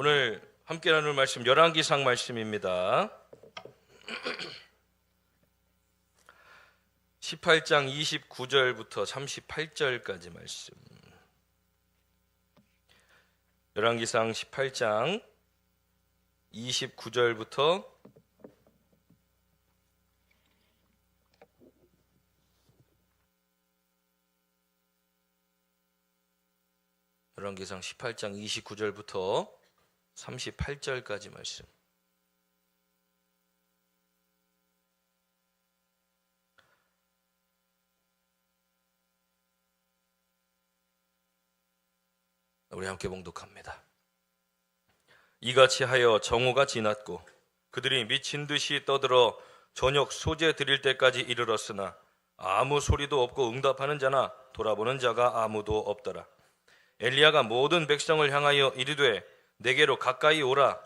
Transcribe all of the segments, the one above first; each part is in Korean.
오늘 함께 나눌 말씀 열왕기상 말씀입니다. 18장 29절부터 38절까지 말씀. 열왕기상 18장 29절부터 38절까지 말씀. 우리 함께 봉독합니다. 이같이 하여 정오가 지났고 그들이 미친 듯이 떠들어 저녁 소재 드릴 때까지 이르렀으나 아무 소리도 없고 응답하는 자나 돌아보는 자가 아무도 없더라. 엘리야가 모든 백성을 향하여 이르되 내게로 가까이 오라.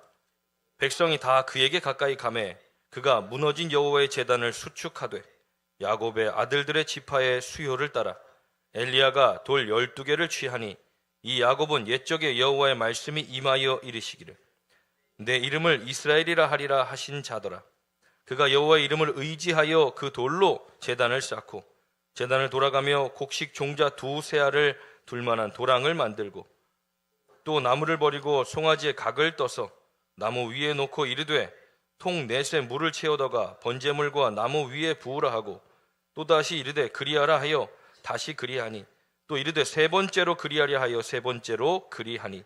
백성이 다 그에게 가까이 가매 그가 무너진 여호와의 제단을 수축하되 야곱의 아들들의 지파의 수요를 따라 엘리야가 돌 12개를 취하니 이 야곱은 옛적에 여호와의 말씀이 임하여 이르시기를 내 이름을 이스라엘이라 하리라 하신 자더라. 그가 여호와의 이름을 의지하여 그 돌로 제단을 쌓고 제단을 돌아가며 곡식 종자 2 알을 둘만한 도랑을 만들고 또 나무를 버리고 송아지의 각을 떠서 나무 위에 놓고 이르되 통 4새 물을 채우다가 번제물과 나무 위에 부으라 하고 또다시 이르되 그리하라 하여 다시 그리하니 또 이르되 3번째로 그리하려 하여 3번째로 그리하니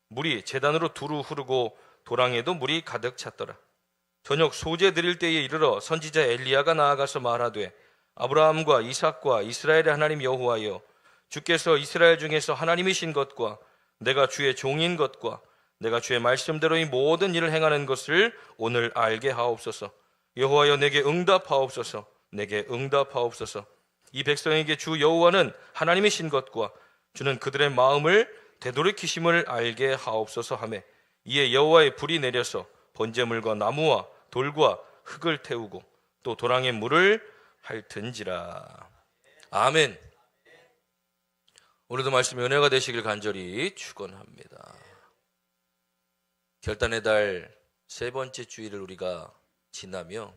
물이 제단으로 두루 흐르고 도랑에도 물이 가득 찼더라. 저녁 소재 드릴 때에 이르러 선지자 엘리야가 나아가서 말하되 아브라함과 이삭과 이스라엘의 하나님 여호와여 주께서 이스라엘 중에서 하나님이신 것과 내가 주의 종인 것과 내가 주의 말씀대로 이 모든 일을 행하는 것을 오늘 알게 하옵소서. 여호와여 내게 응답하옵소서. 내게 응답하옵소서. 이 백성에게 주 여호와는 하나님이신 것과 주는 그들의 마음을 되돌이키심을 알게 하옵소서 하매 이에 여호와의 불이 내려서 번제물과 나무와 돌과 흙을 태우고 또 도랑에 물을 핥은지라. 아멘. 오늘도 말씀이 은혜가 되시길 간절히 축원합니다. 결단의 달 3번째 주일을 우리가 지나며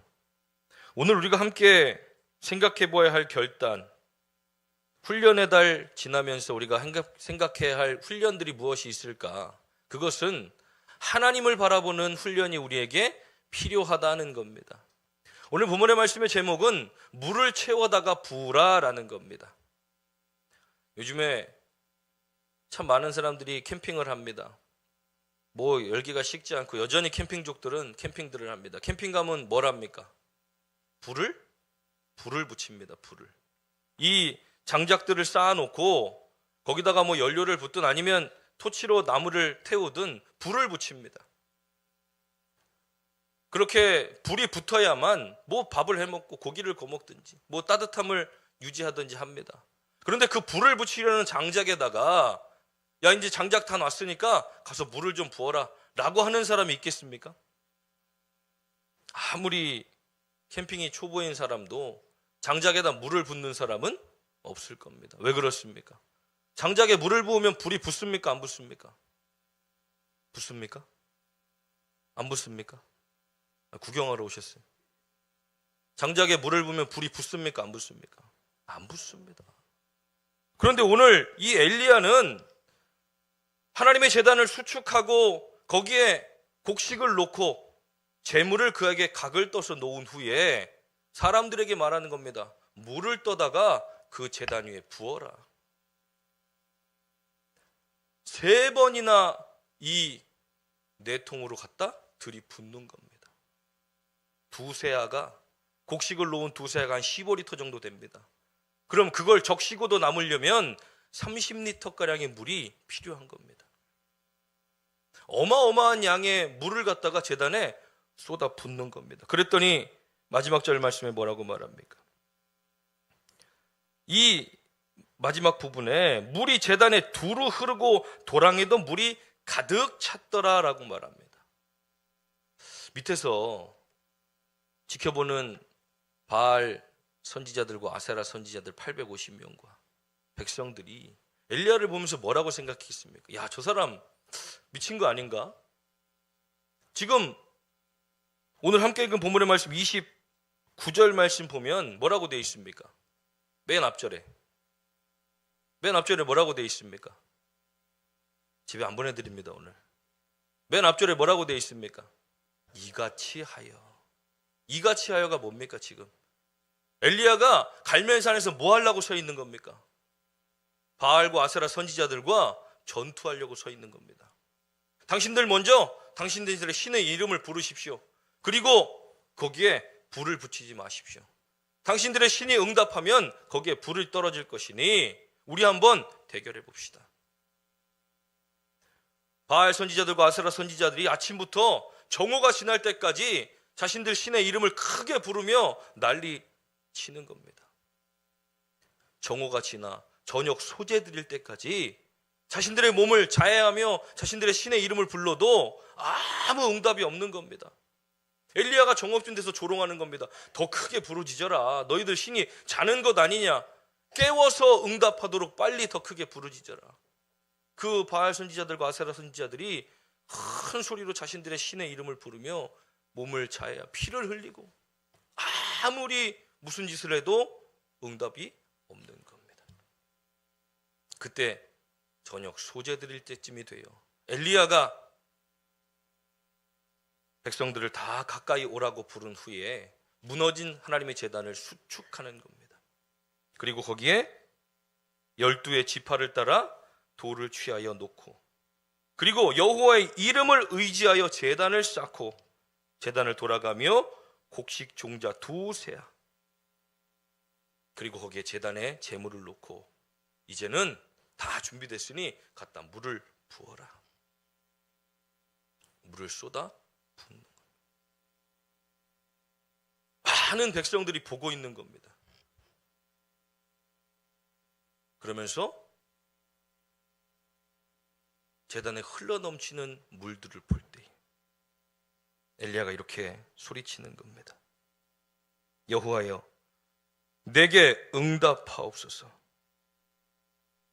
오늘 우리가 함께 생각해 보아야 할 결단, 훈련의 달 지나면서 우리가 생각해야 할 훈련들이 무엇이 있을까? 그것은 하나님을 바라보는 훈련이 우리에게 필요하다는 겁니다. 오늘 본문의 말씀의 제목은 물을 채워다가 부으라라는 겁니다. 요즘에 참 많은 사람들이 캠핑을 합니다. 뭐 열기가 식지 않고 여전히 캠핑족들은 캠핑들을 합니다. 캠핑 가면 뭘 합니까? 불을 붙입니다. 불을. 이 장작들을 쌓아놓고 거기다가 뭐 연료를 붓든 아니면 토치로 나무를 태우든 불을 붙입니다. 그렇게 불이 붙어야만 뭐 밥을 해먹고 고기를 구워먹든지 뭐 따뜻함을 유지하든지 합니다. 그런데 그 불을 붙이려는 장작에다가 야 이제 장작 다 놨으니까 가서 물을 좀 부어라 라고 하는 사람이 있겠습니까? 아무리 캠핑이 초보인 사람도 장작에다 물을 붓는 사람은 없을 겁니다. 왜 그렇습니까? 장작에 물을 부으면 불이 붙습니까? 안 붙습니까? 붙습니까? 안 붙습니까? 구경하러 오셨어요. 장작에 물을 부으면 불이 붙습니까? 안 붙습니까? 안 붙습니다. 그런데 오늘 이 엘리야는 하나님의 제단을 수축하고 거기에 곡식을 놓고 재물을 그에게 각을 떠서 놓은 후에 사람들에게 말하는 겁니다. 물을 떠다가 그 제단 위에 부어라. 3번이나 이 4통으로 갖다 들이붓는 겁니다. 2세아가 곡식을 놓은 2세아가 한 15리터 정도 됩니다. 그럼 그걸 적시고도 남으려면 30리터가량의 물이 필요한 겁니다. 어마어마한 양의 물을 갖다가 제단에 쏟아 붓는 겁니다. 그랬더니 마지막 절 말씀에 뭐라고 말합니까? 이 마지막 부분에 물이 제단에 두루 흐르고 도랑에도 물이 가득 찼더라라고 말합니다. 밑에서 지켜보는 바알 선지자들과 아세라 선지자들 850명과 백성들이 엘리야를 보면서 뭐라고 생각했습니까? 야, 저 사람 미친 거 아닌가? 지금 오늘 함께 읽은 본문의 말씀 29절 말씀 보면 뭐라고 되어 있습니까? 맨 앞절에 뭐라고 되어 있습니까? 집에 안 보내드립니다. 오늘 맨 앞절에 뭐라고 되어 있습니까? 이같이 하여가 뭡니까? 지금 엘리야가 갈멜산에서 뭐 하려고 서 있는 겁니까? 바알과 아세라 선지자들과 전투하려고 서 있는 겁니다. 당신들 먼저 당신들의 신의 이름을 부르십시오. 그리고 거기에 불을 붙이지 마십시오. 당신들의 신이 응답하면 거기에 불을 떨어질 것이니 우리 한번 대결해 봅시다. 바알 선지자들과 아세라 선지자들이 아침부터 정오가 지날 때까지 자신들 신의 이름을 크게 부르며 난리 치는 겁니다. 정오가 지나 저녁 소재 드릴 때까지 자신들의 몸을 자해하며 자신들의 신의 이름을 불러도 아무 응답이 없는 겁니다. 엘리야가 정오쯤 돼서 조롱하는 겁니다. 더 크게 부르짖어라. 너희들 신이 자는 것 아니냐. 깨워서 응답하도록 빨리 더 크게 부르짖어라. 그 바알 선지자들과 아세라 선지자들이 큰 소리로 자신들의 신의 이름을 부르며 몸을 자해하 피를 흘리고 아무리 무슨 짓을 해도 응답이 없는 겁니다. 그때 저녁 소재 드릴 때쯤이 돼요. 엘리야가 백성들을 다 가까이 오라고 부른 후에 무너진 하나님의 제단을 수축하는 겁니다. 그리고 거기에 12의 지파를 따라 돌을 취하여 놓고 그리고 여호와의 이름을 의지하여 제단을 쌓고 제단을 돌아가며 곡식 종자 두세야 그리고 거기에 제단에 제물을 놓고 이제는 다 준비됐으니 갖다 물을 부어라. 물을 쏟아 붓는 겁니다. 많은 백성들이 보고 있는 겁니다. 그러면서 제단에 흘러넘치는 물들을 볼 때 엘리야가 이렇게 소리치는 겁니다. 여호와여 내게 응답하옵소서.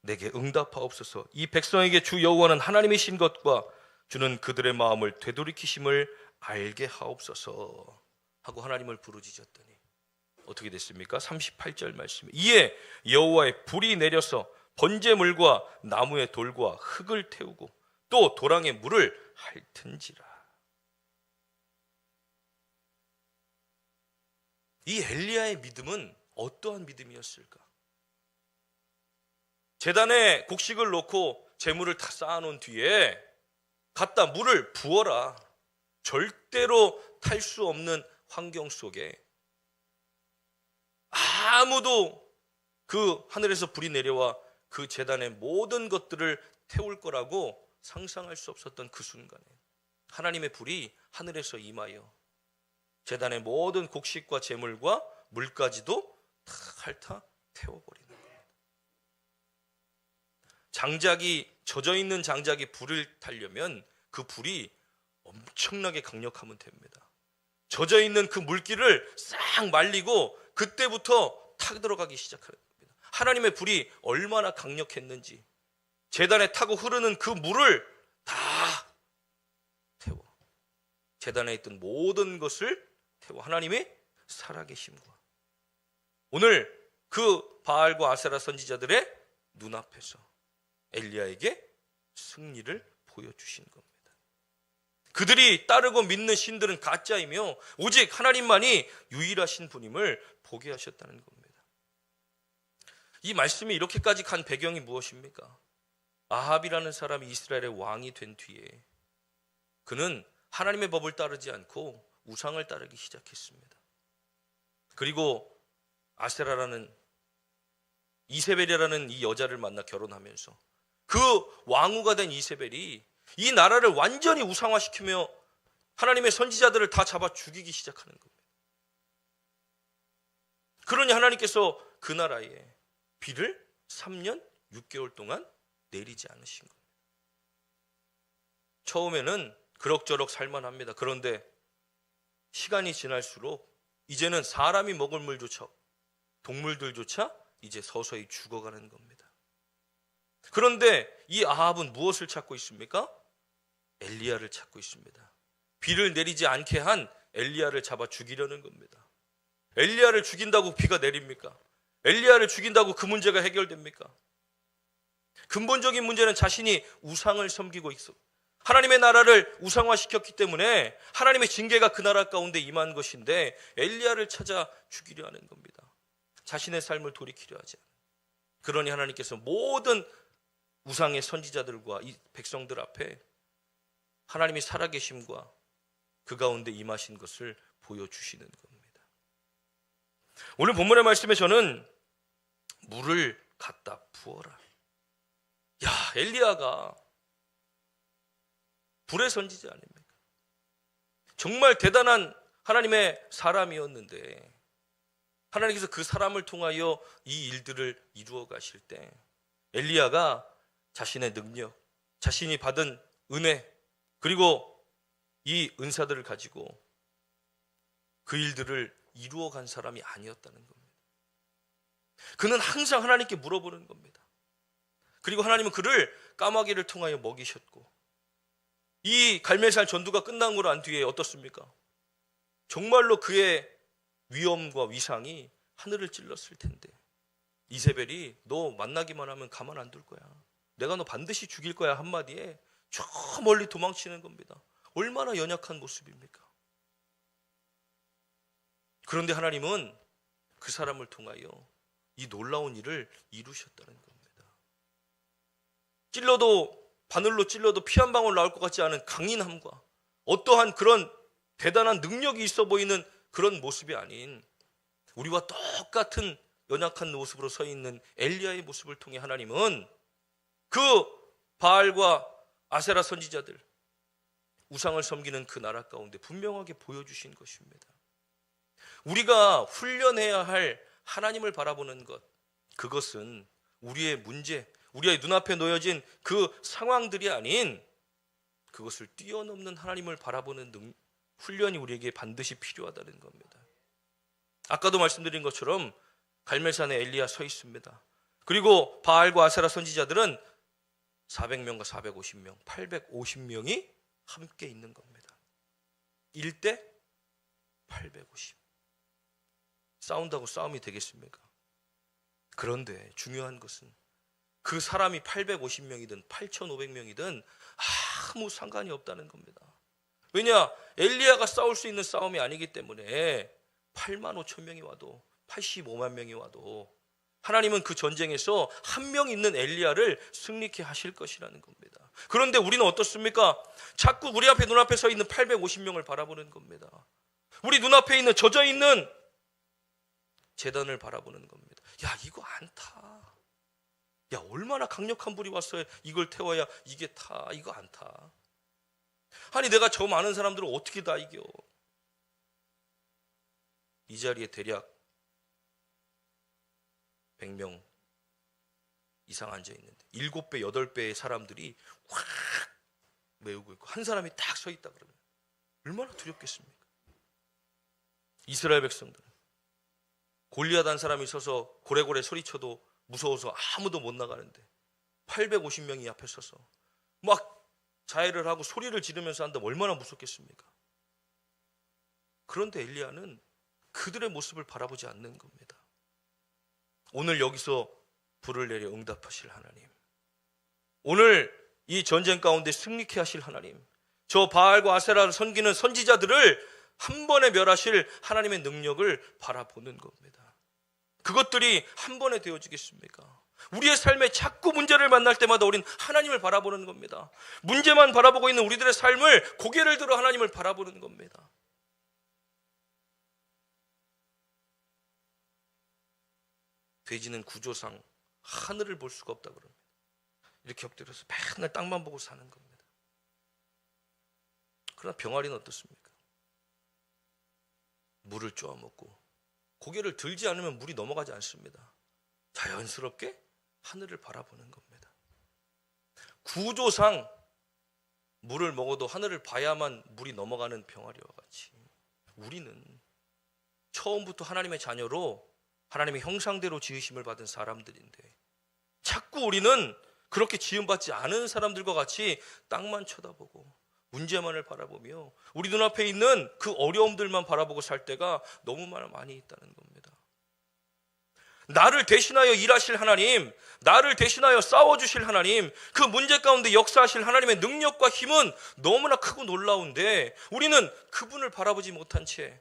내게 응답하옵소서. 이 백성에게 주 여호와는 하나님이신 것과 주는 그들의 마음을 되돌이키심을 알게 하옵소서 하고 하나님을 부르짖었더니 어떻게 됐습니까? 38절 말씀. 이에 여호와의 불이 내려서 번제물과 나무의 돌과 흙을 태우고 또 도랑의 물을 핥은지라. 이 엘리야의 믿음은 어떠한 믿음이었을까? 제단에 곡식을 놓고 제물을 다 쌓아놓은 뒤에 갖다 물을 부어라. 절대로 탈 수 없는 환경 속에 아무도 그 하늘에서 불이 내려와 그 제단의 모든 것들을 태울 거라고 상상할 수 없었던 그 순간에 하나님의 불이 하늘에서 임하여 제단의 모든 곡식과 제물과 물까지도 다 핥아 태워버리는 겁니다. 장작이 젖어있는 장작이 불을 타려면 그 불이 엄청나게 강력하면 됩니다. 젖어있는 그 물기를 싹 말리고 그때부터 타 들어가기 시작하는 겁니다. 하나님의 불이 얼마나 강력했는지 제단에 타고 흐르는 그 물을 다 태워 제단에 있던 모든 것을 태워 하나님의 살아계심과 오늘 그 바알과 아세라 선지자들의 눈앞에서 엘리야에게 승리를 보여주신 겁니다. 그들이 따르고 믿는 신들은 가짜이며 오직 하나님만이 유일하신 분임을 보게 하셨다는 겁니다. 이 말씀이 이렇게까지 간 배경이 무엇입니까? 아합이라는 사람이 이스라엘의 왕이 된 뒤에 그는 하나님의 법을 따르지 않고 우상을 따르기 시작했습니다. 그리고 아세라라는 이세벨이라는 이 여자를 만나 결혼하면서 그 왕후가 된 이세벨이 이 나라를 완전히 우상화시키며 하나님의 선지자들을 다 잡아 죽이기 시작하는 겁니다. 그러니 하나님께서 그 나라에 비를 3년 6개월 동안 내리지 않으신 겁니다. 처음에는 그럭저럭 살만합니다. 그런데 시간이 지날수록 이제는 사람이 먹을 물조차 동물들조차 이제 서서히 죽어가는 겁니다. 그런데 이 아합은 무엇을 찾고 있습니까? 엘리야를 찾고 있습니다. 비를 내리지 않게 한 엘리야를 잡아 죽이려는 겁니다. 엘리야를 죽인다고 비가 내립니까? 엘리야를 죽인다고 그 문제가 해결됩니까? 근본적인 문제는 자신이 우상을 섬기고 있어. 하나님의 나라를 우상화시켰기 때문에 하나님의 징계가 그 나라 가운데 임한 것인데 엘리야를 찾아 죽이려 하는 겁니다. 자신의 삶을 돌이키려 하지 않아요. 그러니 하나님께서 모든 우상의 선지자들과 이 백성들 앞에 하나님이 살아계심과 그 가운데 임하신 것을 보여주시는 겁니다. 오늘 본문의 말씀에 저는 물을 갖다 부어라. 야, 엘리야가 불의 선지자 아닙니까? 정말 대단한 하나님의 사람이었는데 하나님께서 그 사람을 통하여 이 일들을 이루어 가실 때 엘리야가 자신의 능력, 자신이 받은 은혜, 그리고 이 은사들을 가지고 그 일들을 이루어 간 사람이 아니었다는 겁니다. 그는 항상 하나님께 물어보는 겁니다. 그리고 하나님은 그를 까마귀를 통하여 먹이셨고, 이 갈멜산 전투가 끝난 걸 안 뒤에 어떻습니까? 정말로 그의 위엄과 위상이 하늘을 찔렀을 텐데 이세벨이 너 만나기만 하면 가만 안 둘 거야. 내가 너 반드시 죽일 거야 한마디에 저 멀리 도망치는 겁니다. 얼마나 연약한 모습입니까? 그런데 하나님은 그 사람을 통하여 이 놀라운 일을 이루셨다는 겁니다. 바늘로 찔러도 피 한 방울 나올 것 같지 않은 강인함과 어떠한 그런 대단한 능력이 있어 보이는 그런 모습이 아닌 우리와 똑같은 연약한 모습으로 서 있는 엘리야의 모습을 통해 하나님은 그 바알과 아세라 선지자들, 우상을 섬기는 그 나라 가운데 분명하게 보여주신 것입니다. 우리가 훈련해야 할 하나님을 바라보는 것, 그것은 우리의 문제, 우리의 눈앞에 놓여진 그 상황들이 아닌 그것을 뛰어넘는 하나님을 바라보는 훈련이 우리에게 반드시 필요하다는 겁니다. 아까도 말씀드린 것처럼 갈멜산에 엘리야 서 있습니다. 그리고 바알과 아세라 선지자들은 400명과 450명, 850명이 함께 있는 겁니다. 1대 850. 싸운다고 싸움이 되겠습니까? 그런데 중요한 것은 그 사람이 850명이든 8,500명이든 아무 상관이 없다는 겁니다. 왜냐? 엘리야가 싸울 수 있는 싸움이 아니기 때문에 8만 5천 명이 와도 85만 명이 와도 하나님은 그 전쟁에서 한 명 있는 엘리야를 승리케 하실 것이라는 겁니다. 그런데 우리는 어떻습니까? 자꾸 우리 앞에 눈앞에 서 있는 850명을 바라보는 겁니다. 우리 눈앞에 있는 젖어있는 제단을 바라보는 겁니다. 야, 이거 안 타. 야, 얼마나 강력한 불이 왔어야 이걸 태워야 이게 타. 이거 안 타. 아니, 내가 저 많은 사람들을 어떻게 다 이겨? 이 자리에 대략 100명 이상 앉아 있는데 7배, 8배의 사람들이 확 메우고 있고 한 사람이 딱 서 있다 그러면 얼마나 두렵겠습니까? 이스라엘 백성들은 골리앗 한 사람이 서서 고래고래 소리쳐도 무서워서 아무도 못 나가는데 850명이 앞에 서서 막 자해를 하고 소리를 지르면서 한다면 얼마나 무섭겠습니까? 그런데 엘리야는 그들의 모습을 바라보지 않는 겁니다. 오늘 여기서 불을 내려 응답하실 하나님, 오늘 이 전쟁 가운데 승리케 하실 하나님, 저 바알과 아세라를 섬기는 선지자들을 한 번에 멸하실 하나님의 능력을 바라보는 겁니다. 그것들이 한 번에 되어지겠습니까? 우리의 삶에 자꾸 문제를 만날 때마다 우리는 하나님을 바라보는 겁니다. 문제만 바라보고 있는 우리들의 삶을 고개를 들어 하나님을 바라보는 겁니다. 돼지는 구조상 하늘을 볼 수가 없다 그럽니다. 이렇게 엎드려서 맨날 땅만 보고 사는 겁니다. 그러나 병아리는 어떻습니까? 물을 쪼아 먹고 고개를 들지 않으면 물이 넘어가지 않습니다. 자연스럽게 하늘을 바라보는 겁니다. 구조상 물을 먹어도 하늘을 봐야만 물이 넘어가는 병아리와 같이 우리는 처음부터 하나님의 자녀로 하나님의 형상대로 지으심을 받은 사람들인데 자꾸 우리는 그렇게 지음받지 않은 사람들과 같이 땅만 쳐다보고 문제만을 바라보며 우리 눈앞에 있는 그 어려움들만 바라보고 살 때가 너무 많이 있다는 겁니다. 나를 대신하여 일하실 하나님, 나를 대신하여 싸워주실 하나님, 그 문제 가운데 역사하실 하나님의 능력과 힘은 너무나 크고 놀라운데 우리는 그분을 바라보지 못한 채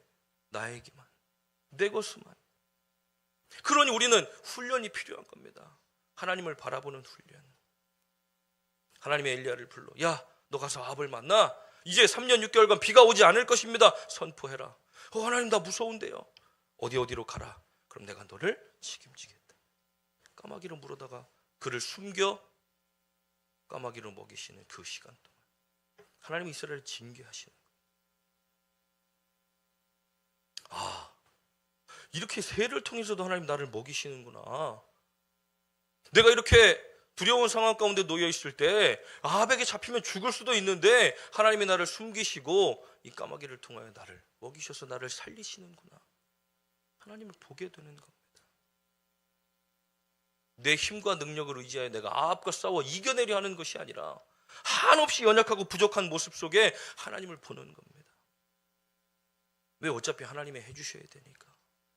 나에게만, 내 것만. 그러니 우리는 훈련이 필요한 겁니다. 하나님을 바라보는 훈련. 하나님의 엘리야를 불러, 야, 너 가서 아합을 만나. 이제 3년 6개월간 비가 오지 않을 것입니다. 선포해라. 하나님, 나 무서운데요. 어디로 가라. 그럼 내가 너를 책임지겠다. 까마귀로 물어다가 그를 숨겨 까마귀로 먹이시는 그 시간 동안 하나님이 이스라엘을 징계하시는 거예요. 이렇게 새를 통해서도 하나님 나를 먹이시는구나. 내가 이렇게 두려운 상황 가운데 놓여 있을 때 아합에게 잡히면 죽을 수도 있는데 하나님이 나를 숨기시고 이 까마귀를 통하여 나를 먹이셔서 나를 살리시는구나. 하나님을 보게 되는 겁니다. 내 힘과 능력을 의지하여 내가 아합과 싸워 이겨내려 하는 것이 아니라 한없이 연약하고 부족한 모습 속에 하나님을 보는 겁니다. 왜? 어차피 하나님이 해주셔야 되니까.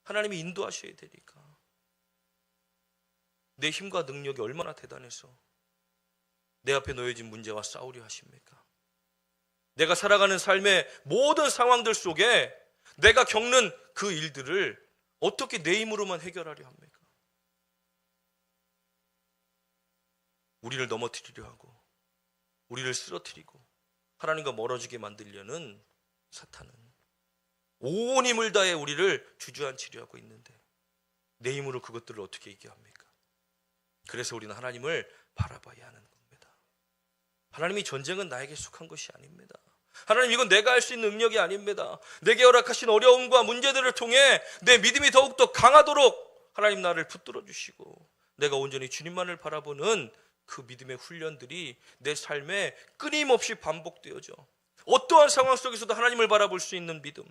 하나님이 인도하셔야 되니까. 내 힘과 능력이 얼마나 대단해서 내 앞에 놓여진 문제와 싸우려 하십니까? 내가 살아가는 삶의 모든 상황들 속에 내가 겪는 그 일들을 어떻게 내 힘으로만 해결하려 합니까? 우리를 넘어뜨리려 하고 우리를 쓰러뜨리고 하나님과 멀어지게 만들려는 사탄은 온 힘을 다해 우리를 주저앉히려 하고 있는데 내 힘으로 그것들을 어떻게 이겨야 합니까? 그래서 우리는 하나님을 바라봐야 하는 겁니다. 하나님이 전쟁은 나에게 속한 것이 아닙니다. 하나님, 이건 내가 할 수 있는 능력이 아닙니다. 내게 허락하신 어려움과 문제들을 통해 내 믿음이 더욱더 강하도록 하나님 나를 붙들어 주시고 내가 온전히 주님만을 바라보는 그 믿음의 훈련들이 내 삶에 끊임없이 반복되어져. 어떠한 상황 속에서도 하나님을 바라볼 수 있는 믿음.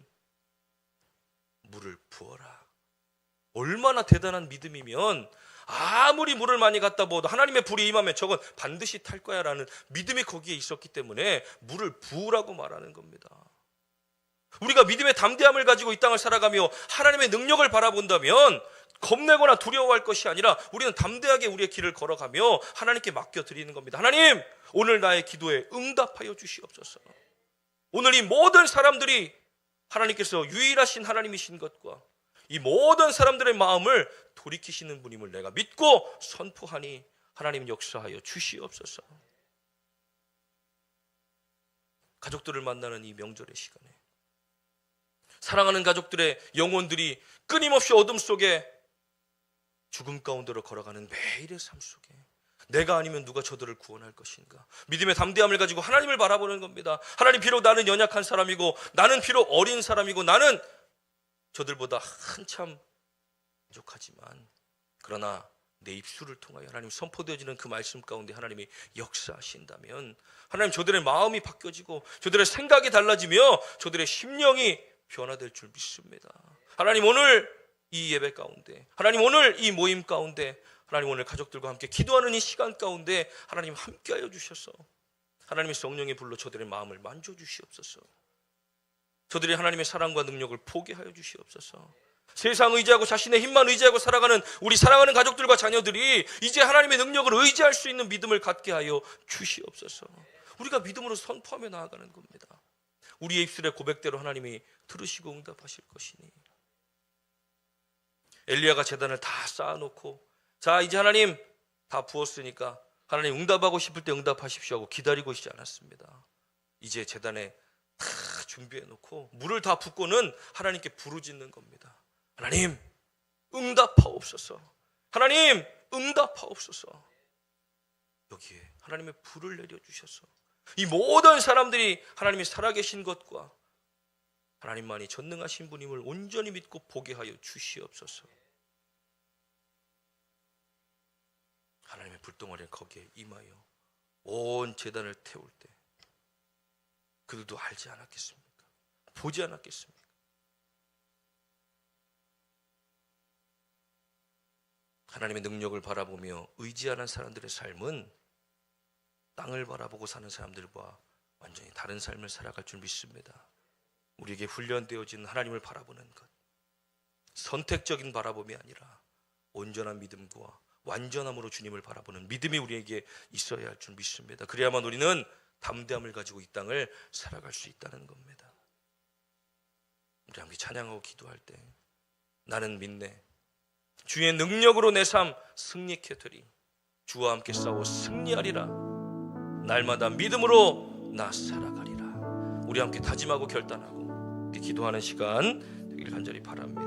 물을 부어라. 얼마나 대단한 믿음이면 아무리 물을 많이 갖다 부어도 하나님의 불이 임하면 저건 반드시 탈 거야 라는 믿음이 거기에 있었기 때문에 물을 부으라고 말하는 겁니다. 우리가 믿음의 담대함을 가지고 이 땅을 살아가며 하나님의 능력을 바라본다면 겁내거나 두려워할 것이 아니라 우리는 담대하게 우리의 길을 걸어가며 하나님께 맡겨드리는 겁니다. 하나님, 오늘 나의 기도에 응답하여 주시옵소서. 오늘 이 모든 사람들이 하나님께서 유일하신 하나님이신 것과 이 모든 사람들의 마음을 돌이키시는 분임을 내가 믿고 선포하니 하나님 역사하여 주시옵소서. 가족들을 만나는 이 명절의 시간에 사랑하는 가족들의 영혼들이 끊임없이 어둠 속에 죽음 가운데로 걸어가는 매일의 삶 속에 내가 아니면 누가 저들을 구원할 것인가? 믿음의 담대함을 가지고 하나님을 바라보는 겁니다. 하나님, 비록 나는 연약한 사람이고 나는 비록 어린 사람이고 나는 저들보다 한참 부족하지만 그러나 내 입술을 통하여 하나님 선포되어지는 그 말씀 가운데 하나님이 역사하신다면 하나님 저들의 마음이 바뀌어지고 저들의 생각이 달라지며 저들의 심령이 변화될 줄 믿습니다. 하나님, 오늘 이 예배 가운데, 하나님 오늘 이 모임 가운데, 하나님 오늘 가족들과 함께 기도하는 이 시간 가운데 하나님 함께하여 주셔서 하나님의 성령의 불로 저들의 마음을 만져주시옵소서. 저들이 하나님의 사랑과 능력을 포기하여 주시옵소서. 세상 의지하고 자신의 힘만 의지하고 살아가는 우리 사랑하는 가족들과 자녀들이 이제 하나님의 능력을 의지할 수 있는 믿음을 갖게 하여 주시옵소서. 우리가 믿음으로 선포하며 나아가는 겁니다. 우리의 입술의 고백대로 하나님이 들으시고 응답하실 것이니. 엘리야가 제단을 다 쌓아놓고 자, 이제 하나님 다 부었으니까 하나님 응답하고 싶을 때 응답하십시오 하고 기다리고 있지 않았습니다. 이제 제단에 다 준비해놓고 물을 다 붓고는 하나님께 부르짖는 겁니다. 하나님 응답하옵소서. 하나님 응답하옵소서. 여기에 하나님의 불을 내려주셔서 이 모든 사람들이 하나님이 살아계신 것과 하나님만이 전능하신 분임을 온전히 믿고 보게 하여 주시옵소서. 하나님의 불덩어리가 거기에 임하여 온 제단을 태울 때 그들도 알지 않았겠습니까? 보지 않았겠습니까? 하나님의 능력을 바라보며 의지하는 사람들의 삶은 땅을 바라보고 사는 사람들과 완전히 다른 삶을 살아갈 줄 믿습니다. 우리에게 훈련되어진 하나님을 바라보는 것, 선택적인 바라봄이 아니라 온전한 믿음과 완전함으로 주님을 바라보는 믿음이 우리에게 있어야 할 줄 믿습니다. 그래야만 우리는 담대함을 가지고 이 땅을 살아갈 수 있다는 겁니다. 우리 함께 찬양하고 기도할 때 나는 믿네, 주의 능력으로 내 삶 승리케 되리, 주와 함께 싸워 승리하리라, 날마다 믿음으로 나 살아가리라. 우리 함께 다짐하고 결단하고 기도하는 시간 되길 간절히 바랍니다.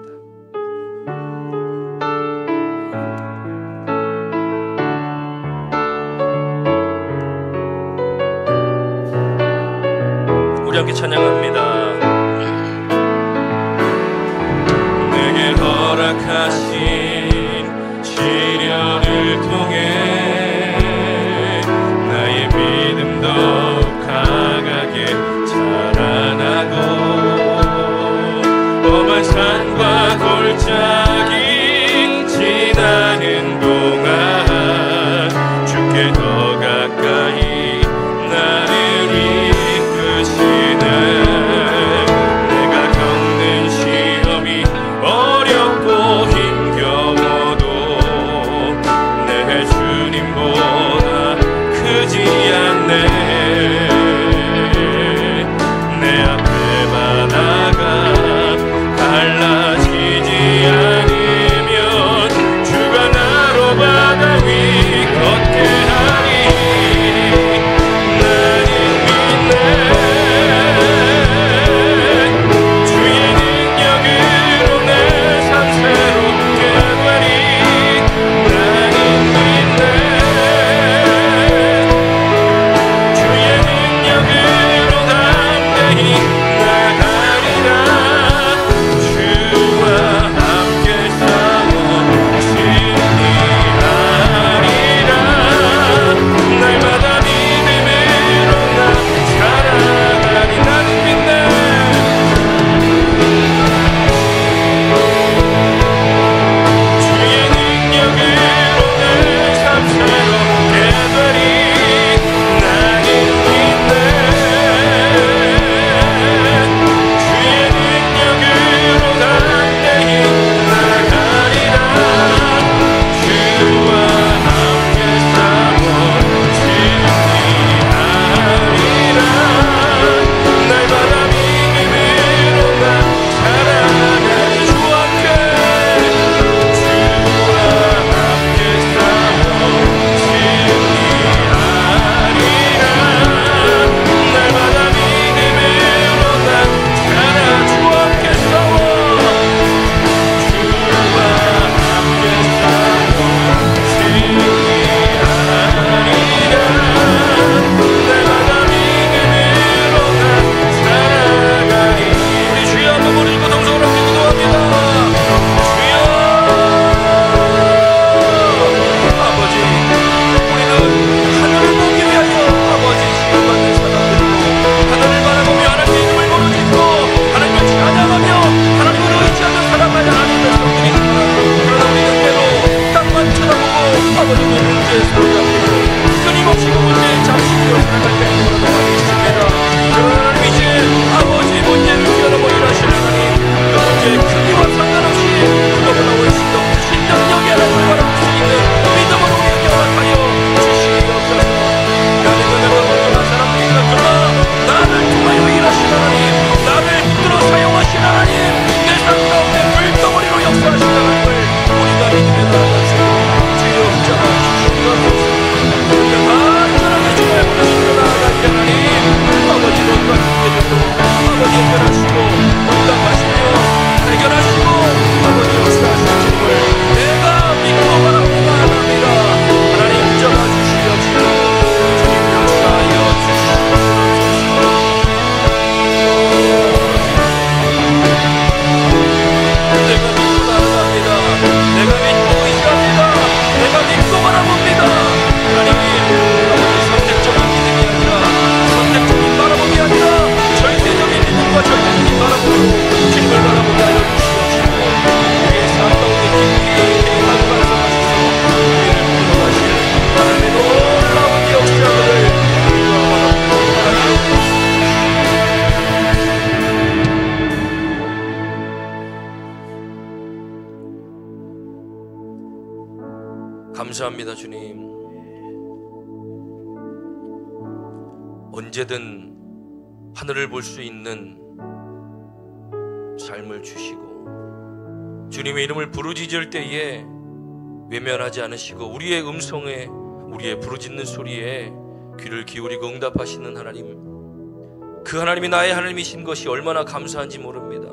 우리 함께 찬양합니다. 내게 허락하신 시련을 통해 나의 믿음 더욱 강하게 자라나고 험한 산과 골짜기 지나는 동안 주께 더 가까이 나를 내가 겪는 시험이 어렵고 힘겨워도 내 주님보다 크지 않네. 내 앞에 바다가 갈라지지 않으면 주가 나로 바다 위 걷게 하리. 나는 믿네, 주여 붙잡아 주시옵소서. 감사합니다. 주님, 언제든 하늘을 볼 수 있는 삶을 주시고 주님의 이름을 부르짖을 때에 외면하지 않으시고 우리의 음성에, 우리의 부르짖는 소리에 귀를 기울이고 응답하시는 하나님, 그 하나님이 나의 하나님이신 것이 얼마나 감사한지 모릅니다.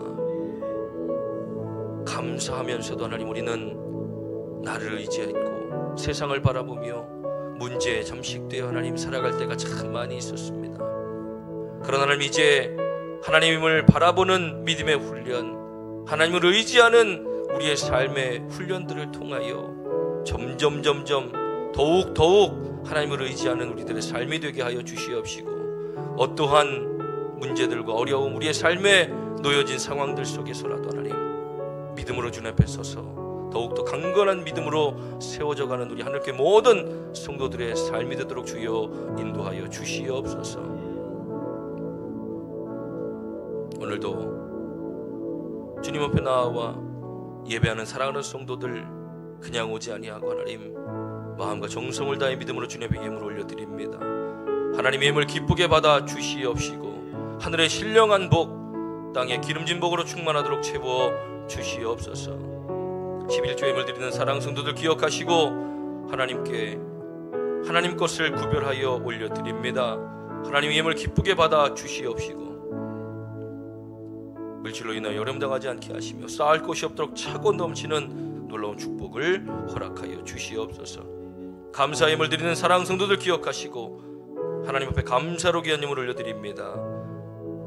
감사하면서도 하나님, 우리는 나를 의지했고 세상을 바라보며 문제에 잠식되어 하나님 살아갈 때가 참 많이 있었습니다. 그러나 하나님, 이제 하나님을 바라보는 믿음의 훈련, 하나님을 의지하는 우리의 삶의 훈련들을 통하여 점점 더욱 하나님을 의지하는 우리들의 삶이 되게 하여 주시옵시고, 어떠한 문제들과 어려움, 우리의 삶에 놓여진 상황들 속에서라도 하나님, 믿음으로 주님 앞에 서서 더욱더 강건한 믿음으로 세워져 가는 우리 하늘교회 모든 성도들의 삶이 되도록 주여 인도하여 주시옵소서. 오늘도 주님 앞에 나와 예배하는 사랑하는 성도들 그냥 오지 아니하고 하나님, 마음과 정성을 다해 믿음으로 주님의 예물을 올려드립니다. 하나님의 예물 기쁘게 받아 주시옵시고 하늘의 신령한 복, 땅의 기름진 복으로 충만하도록 채워 주시옵소서. 11조 예물 드리는 사랑 성도들 기억하시고 하나님께 하나님 것을 구별하여 올려드립니다. 하나님의 예물 기쁘게 받아 주시옵시고 물질로 인하여 어려움당하지 않게 하시며 쌓을 곳이 없도록 차고 넘치는 놀라운 축복을 허락하여 주시옵소서. 감사 예물 드리는 사랑 성도들 기억하시고 하나님 앞에 감사로 귀한 예물 올려드립니다.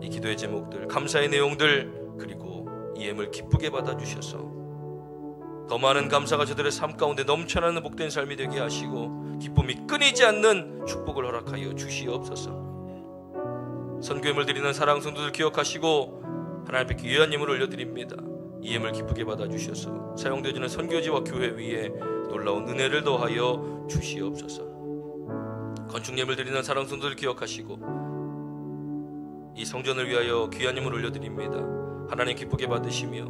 이 기도의 제목들, 감사의 내용들, 그리고 이 예물 기쁘게 받아주셔서 더 많은 감사가 저들의 삶 가운데 넘쳐나는 복된 삶이 되게 하시고 기쁨이 끊이지 않는 축복을 허락하여 주시옵소서. 선교 예물 드리는 사랑 성도들 기억하시고 하나님 앞에 귀한 예물을 올려드립니다. 이 예물 기쁘게 받아주셔서 사용되어지는 선교지와 교회 위에 놀라운 은혜를 더하여 주시옵소서. 건축 예물 드리는 사랑 성도들 기억하시고 이 성전을 위하여 귀한 예물을 올려드립니다. 하나님 기쁘게 받으시며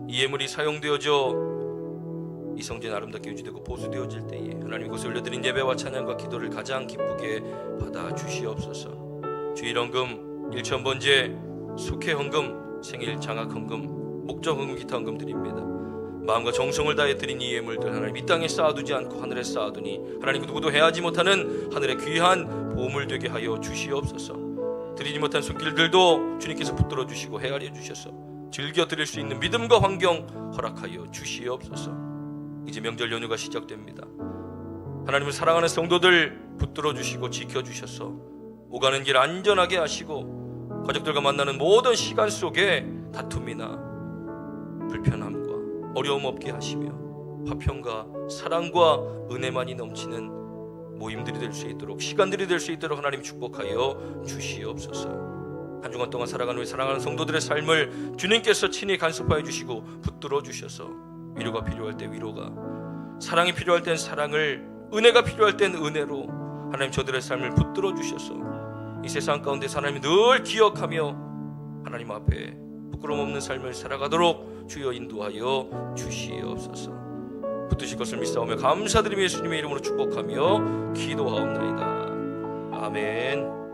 이 예물이 사용되어져 이 성전이 아름답게 유지되고 보수되어질 때에 하나님 이곳에 올려드린 예배와 찬양과 기도를 가장 기쁘게 받아 주시옵소서. 주일헌금, 일천번제, 속회헌금, 생일 장학헌금, 목적헌금, 기타 헌금 드립니다. 마음과 정성을 다해 드린 이 예물들 하나님 이 땅에 쌓아두지 않고 하늘에 쌓아두니 하나님 그 누구도 해하지 못하는 하늘의 귀한 보물 되게 하여 주시옵소서. 드리지 못한 손길들도 주님께서 붙들어 주시고 헤아려 주셔서 즐겨 드릴 수 있는 믿음과 환경 허락하여 주시옵소서. 이제 명절 연휴가 시작됩니다. 하나님을 사랑하는 성도들 붙들어 주시고 지켜 주셔서 오가는 길 안전하게 하시고 가족들과 만나는 모든 시간 속에 다툼이나 불편함과 어려움 없게 하시며 화평과 사랑과 은혜만이 넘치는 모임들이 될 수 있도록, 시간들이 될 수 있도록 하나님 축복하여 주시옵소서. 한 주간 동안 살아가는 우리 사랑하는 성도들의 삶을 주님께서 친히 간섭하여 주시고 붙들어 주셔서 위로가 필요할 때 위로가, 사랑이 필요할 땐 사랑을, 은혜가 필요할 땐 은혜로 하나님 저들의 삶을 붙들어 주셔서 이 세상 가운데 하나님이 늘 기억하며 하나님 앞에 부끄러움 없는 삶을 살아가도록 주여 인도하여 주시옵소서. 붙드실 것을 믿사오며 감사드리며 예수님의 이름으로 축복하며 기도하옵나이다. 아멘.